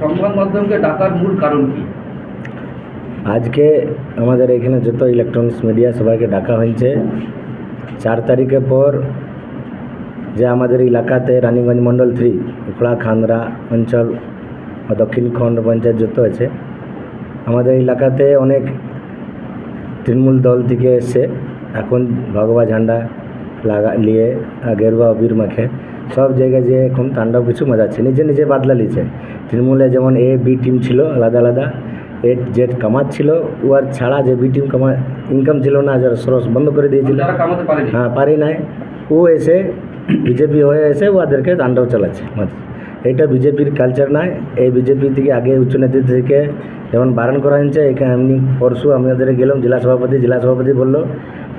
সংবাদ মাধ্যমকে ডাকার মূল কারণ কি? আজকে আমাদের এখানে যত ইলেকট্রনিক্স মিডিয়া সবাইকে ডাকা হয়েছে 4 তারিখের পর যে আমাদের এলাকাতে রানীগঞ্জ মন্ডল 3 উখড়া খান্দ্রা অঞ্চল বা দক্ষিণখণ্ড পঞ্চায়েত যত আছে আমাদের এলাকাতে অনেক তৃণমূল দল থেকে এসছে। এখন ভগবা ঝান্ডা নিয়ে গেরুয়া অবির মাখে সব জায়গায় যে এখন তাণ্ডব কিছু মজাচ্ছে, নিজে নিজে বাদলা লিছে। তৃণমূলে যেমন A B টিম ছিল আলাদা আলাদা, A Z কামাত ছিল, ওর ছাড়া যে B টিম ইনকাম ছিল না, যারা সোর্স বন্ধ করে দিয়েছিল, হ্যাঁ পারি নাই, ও এসে বিজেপি হয়ে এসে ওদেরকে তাণ্ডব চালাচ্ছে। এইটা বিজেপির কালচার নয়। এই বিজেপি থেকে আগে উচ্চ নেতৃত্ব থেকে যেমন বারণ করা হয়েছে। এখানে এমনি পরশু আমাদের গেলাম জেলা সভাপতি বললো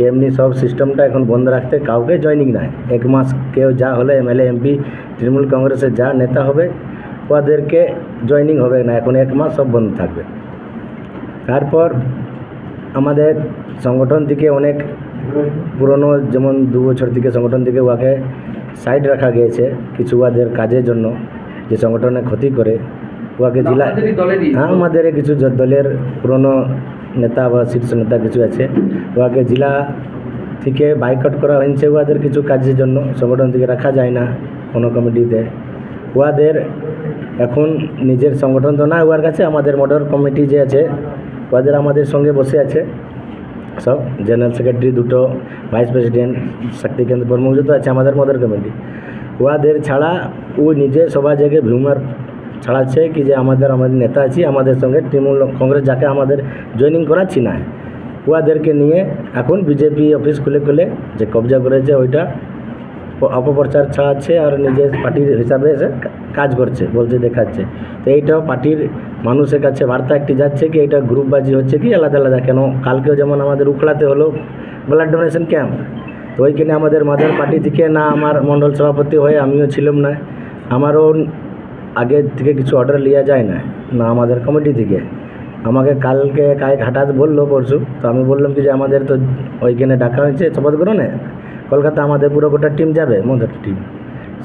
এমনি সব সিস্টেমটা এখন বন্ধ রাখতে, কাউকে জয়নিং নাই। 1 মাস কেউ যা হলে MLA MP তৃণমূল কংগ্রেসের যা নেতা হবে ওদেরকে জয়নিং হবে না, এখন 1 মাস সব বন্ধ থাকবে। তারপর আমাদের সংগঠন থেকে অনেক পুরনো, যেমন 2 বছর থেকে সংগঠন থেকে ওকে সাইড রাখা গিয়েছে কিছু ওদের কাজের জন্য, যে সংগঠনে ক্ষতি করে ওকে জেলা, হ্যাঁ আমাদের কিছু দলের পুরনো নেতা বা শীর্ষ নেতা কিছু আছে, ওকে জেলা থেকে বাইকট করা হয়েছে ওদের কিছু কাজের জন্য। সংগঠন থেকে রাখা যায় না কোনো কমিটিতে। ওদের এখন নিজের সংগঠন তো না, ওর কাছে আমাদের মডেল কমিটি যে আছে ওদের আমাদের সঙ্গে বসে আছে সব, জেনারেল সেক্রেটারি 2টো, ভাইস প্রেসিডেন্ট, শক্তি কেন্দ্র প্রমুখ যত আছে আমাদের মডেল কমিটি। ওদের ছাড়া ও নিজে সবার জায়গায় ভিউমার ছাড়াচ্ছে কি যে আমাদের নেতা আছি, আমাদের সঙ্গে তৃণমূল কংগ্রেস যাকে আমাদের জয়েনিং করাচ্ছি না, ওদেরকে নিয়ে এখন বিজেপি অফিস খুলে যে কবজা করেছে ওইটা অপপ্রচার ছাড়াচ্ছে আর নিজের পার্টির হিসাবে এসে কাজ করছে, বলছে দেখাচ্ছে। তো এইটাও পার্টির মানুষের কাছে বার্তা একটি যাচ্ছে কি এটা গ্রুপবাজি হচ্ছে কি আলাদা আলাদা। কেন কালকেও যেমন আমাদের উখড়াতে হলো ব্লাড ডোনেশন ক্যাম্প, তো ওইখানে আমাদের মাদার পার্টি থেকে না আমার মণ্ডল সভাপতি হয়ে আমিও ছিলাম না, আমারও আগে থেকে কিছু অর্ডার নেওয়া যায় না না আমাদের কমিটি থেকে। আমাকে কালকে হঠাৎ বললো পরশু, তো আমি বললাম কি যে আমাদের তো ওইখানে ডাকা হয়েছে শপথ গ্রহণে, কলকাতা আমাদের পুরো গোটা টিম যাবে, মদের টিম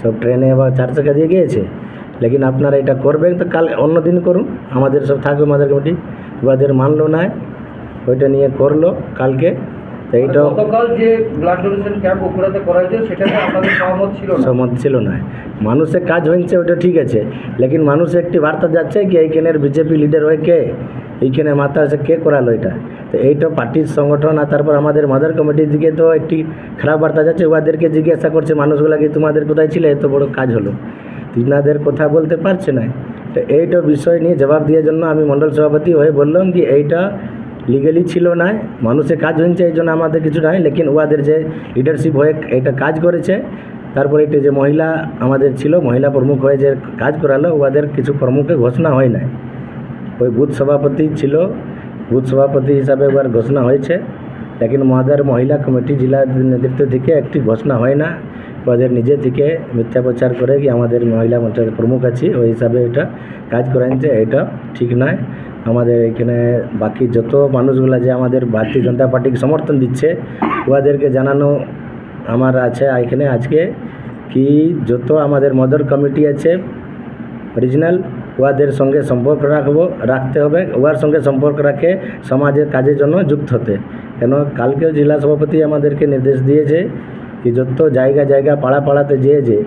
সব ট্রেনে বা 4 চাকা দিয়ে গিয়েছে, লেকিন আপনারা এটা করবেন তো কাল অন্য দিন করুন, আমাদের সব থাকবে মাদার কমিটি। ওদের মানলো না, ওইটা নিয়ে করলো কালকে। তো এইটাও গতকাল যে ব্লাড ডোনেশন ক্যাম্প উখড়াতে করা হয়েছে সেটাতে আপনাদের সহমত ছিল না। মানুষের কাজ হয়েছে ওটা ঠিক আছে, লেকিন মানুষ একটি বার্তা যাচ্ছে কি এইখানের বিজেপি লিডার হয়ে কে এইখানে মাথা আছে কে করালো এটা। তো এইটা পার্টির সংগঠন আর তারপর আমাদের মাদার কমিটির দিকে তো একটি খারাপ বার্তা যাচ্ছে। ওদেরকে জিজ্ঞাসা করছে মানুষগুলাকে তোমাদের কোথায় ছিল, এত বড় কাজ হলো, তিনাদের কথা বলতে পারছে না। তো এইটা বিষয় নিয়ে জবাব দেওয়ার জন্য আমি মণ্ডল সভাপতি হয়ে বললাম কি এইটা লিগালি ছিল না, মানুষের কাজ হয়েছে এই জন্য আমাদের কিছু নাই, লেকিন ওদের যে লিডারশিপ হয়ে এটা কাজ করেছে, তারপরে এটা যে মহিলা আমাদের ছিল মহিলা প্রমুখ হয়ে যে কাজ করালো ওদের কিছু প্রমুখের ঘোষণা হয় নাই। ওই বুথ সভাপতি ছিল, বুথ সভাপতি হিসাবে ওর ঘোষণা হয়েছে, লেকিন আমাদের মহিলা কমিটি জেলা নেতৃত্ব থেকে একটি ঘোষণা হয় না। ওদের নিজে থেকে মিথ্যা প্রচার করে কি আমাদের মহিলা মঞ্চের প্রমুখ আছি ওই হিসাবে এটা কাজ করাইছে, এটা ঠিক নয়। আমাদের এখানে বাকি যত মানুষগুলা যে আমাদের ভারতীয় জনতা পার্টিকে সমর্থন দিচ্ছে ওদেরকে জানানো আমার আছে এখানে আজকে কি যত আমাদের মদর কমিটি আছে অরিজিনাল ওদের সঙ্গে সম্পর্ক রাখতে হবে, ওর সঙ্গে সম্পর্ক রাখে সমাজের কাজের জন্য যুক্ত হতে। কেন কালকেও জেলা সভাপতি আমাদেরকে নির্দেশ দিয়েছে কি যত জায়গা পাড়াতে যে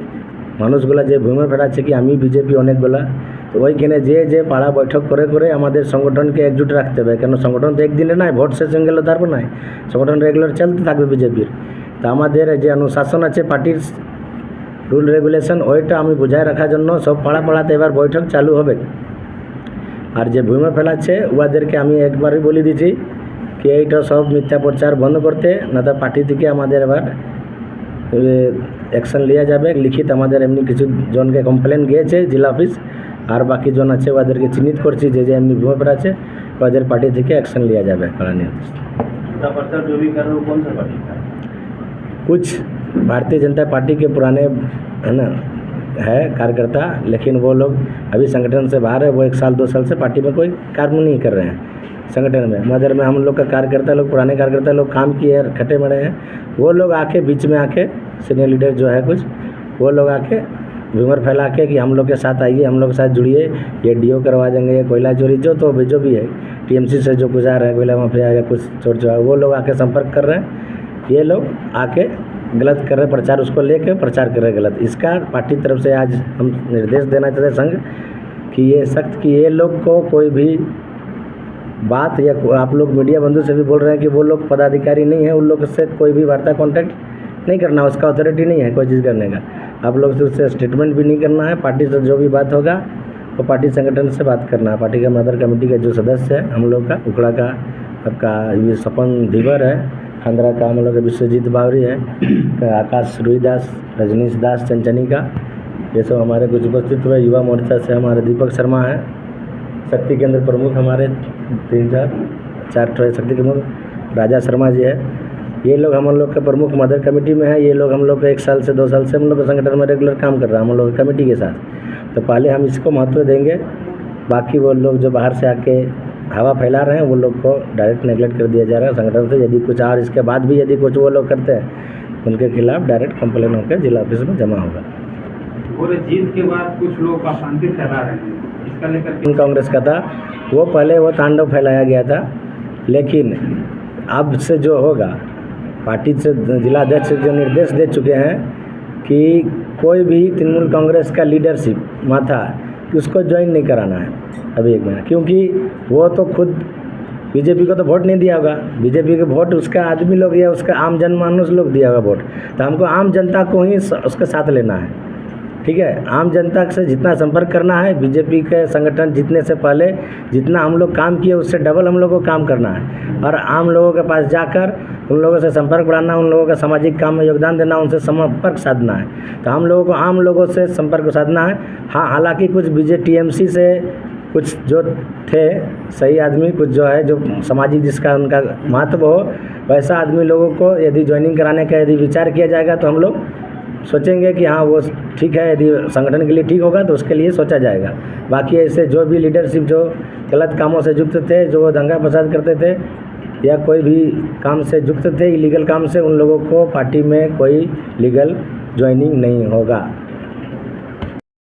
মানুষগুলা যে ভূমি ফেরাচ্ছে কি আমি বিজেপি অনেকগুলা, তো ওইখানে যে পাড়া বৈঠক করে আমাদের সংগঠনকে একজুট রাখতে হবে। কেন সংগঠন তো একদিনে নাই, ভোট শেষ হয়ে গেলে তারপর নাই, সংগঠন রেগুলার চলতে থাকবে বিজেপির। তা আমাদের যে অনুশাসন আছে পার্টির রুল রেগুলেশন ওইটা আমি বুঝায় রাখার জন্য সব পাড়াতে এবার বৈঠক চালু হবে। আর যে ভূমি ফেলাচ্ছে ওদেরকে আমি একবারই বলে দিয়েছি কি এইটা সব মিথ্যা প্রচার বন্ধ করতে, না তো পার্টি থেকে আমাদের এবার অ্যাকশন লিয়া যাবে। লিখিত আমাদের এমনি কিছু জনকে কমপ্লেন গিয়েছে জেলা অফিস, আর বাকি জন আছে ওদেরকে চিহ্নিত করছি যে এমনি ভূমি ফেলাচ্ছে, ওদের পার্টি থেকে অ্যাকশন লিয়া যাবে। कुछ भारतीय जनता पार्टी के पुराने है ना है कार्यकर्ता, लेकिन वो लोग अभी संगठन से बाहर है, वो 1 साल 2 साल से पार्टी में कोई कार्य नहीं कर रहे हैं संगठन में। मदर में हम लोग का कार्यकर्ता लोग, पुराने कार्यकर्ता लोग काम किए हैं, खटे मरे हैं, वो लोग आके बीच में आके सीनियर लीडर जो है कुछ वो लोग आके व्यूमर फैला के कि हम लोग के साथ आइए, हम लोग के साथ जुड़िए, ये डीओ करवा देंगे, ये कोयला चोरी जो भी है, टीएमसी से जो गुजार है, कोयला माफिया या कुछ चोर चोर, वो लोग आके संपर्क कर रहे हैं, ये लोग आके गलत कर रहे हैं, प्रचार उसको लेके प्रचार कर रहे हैं गलत। इसका पार्टी तरफ से आज हम निर्देश देना चाहते हैं संघ कि ये सख्त कि ये लोग को कोई भी बात, या आप लोग मीडिया बंधु से भी बोल रहे हैं कि वो लोग पदाधिकारी नहीं है, उन लोग से कोई भी वार्ता कॉन्टैक्ट नहीं करना, उसका अथॉरिटी नहीं है कोई चीज़ करने का। आप लोग से उससे स्टेटमेंट भी नहीं करना है, पार्टी से जो भी बात होगा वो पार्टी संगठन से बात करना है। पार्टी का मदर कमेटी के जो सदस्य है हम लोग का, उखड़ा का आपका ये सपन धीवर है, खंडरा का हम लोग का विश्वजीत बावरी है, आकाश रुईदास, रजनीश दास चंचनी का, ये सब हमारे कुछ उपस्थित हुए। युवा मोर्चा से हमारे दीपक शर्मा है, शक्ति केंद्र प्रमुख हमारे 3-4 शक्ति केंद्र, राजा शर्मा जी है, ये लोग हम लोग के प्रमुख मदर कमेटी में है। ये लोग हम लोग 1 साल से 2 साल से हम लोग संगठन में रेगुलर काम कर रहा है हम लोग कमेटी के साथ। तो पहले हम इसको महत्व देंगे, बाकी वो लोग जो बाहर से आके हवा फैला रहे हैं वो लोग को डायरेक्ट नेगलेक्ट कर दिया जा रहा है संगठन से। यदि कुछ और इसके बाद भी यदि कुछ वो लोग करते हैं उनके खिलाफ डायरेक्ट कंप्लेन होकर जिला ऑफिस में जमा होगा। और जीत के बाद कुछ लोग अशांति फैला रहे हैं, इसका लेकर कांग्रेस का था वो पहले वो तांडव फैलाया गया था, लेकिन अब से जो होगा पार्टी से जिला अध्यक्ष जो निर्देश दे चुके हैं कि कोई भी तृणमूल कांग्रेस का लीडरशिप माथा उसको ज्वाइन नहीं कराना है अभी 1 महीना, क्योंकि वो तो खुद बीजेपी को तो वोट नहीं दिया होगा, बीजेपी के वोट उसका आदमी लोग या उसका आम जनमानस लोग दिया होगा वोट, तो हमको आम जनता को ही उसके साथ लेना है। ठीक है, आम जनता से जितना संपर्क करना है, बीजेपी के संगठन जीतने से पहले जितना हम लोग काम किए उससे डबल हम लोग को काम करना है, और आम लोगों के पास जाकर उन लोगों से संपर्क बढ़ाना, उन लोगों का सामाजिक काम में योगदान देना, उनसे संपर्क साधना है। तो हम लोगों को आम लोगों से संपर्क साधना है। हाँ, हालांकि कुछ टीएमसी से कुछ जो थे सही आदमी, कुछ जो है जो सामाजिक जिसका उनका महत्व हो, वैसा आदमी लोगों को यदि ज्वाइनिंग कराने का यदि विचार किया जाएगा तो हम लोग सोचेंगे कि हाँ वो ठीक है, यदि संगठन के लिए ठीक होगा तो उसके लिए सोचा जाएगा। बाकी ऐसे जो भी लीडरशिप जो गलत कामों से युक्त थे, जो दंगा फसाद करते थे या कोई भी काम से युक्त थे, इलीगल काम से, उन लोगों को पार्टी में कोई लीगल ज्वाइनिंग नहीं होगा।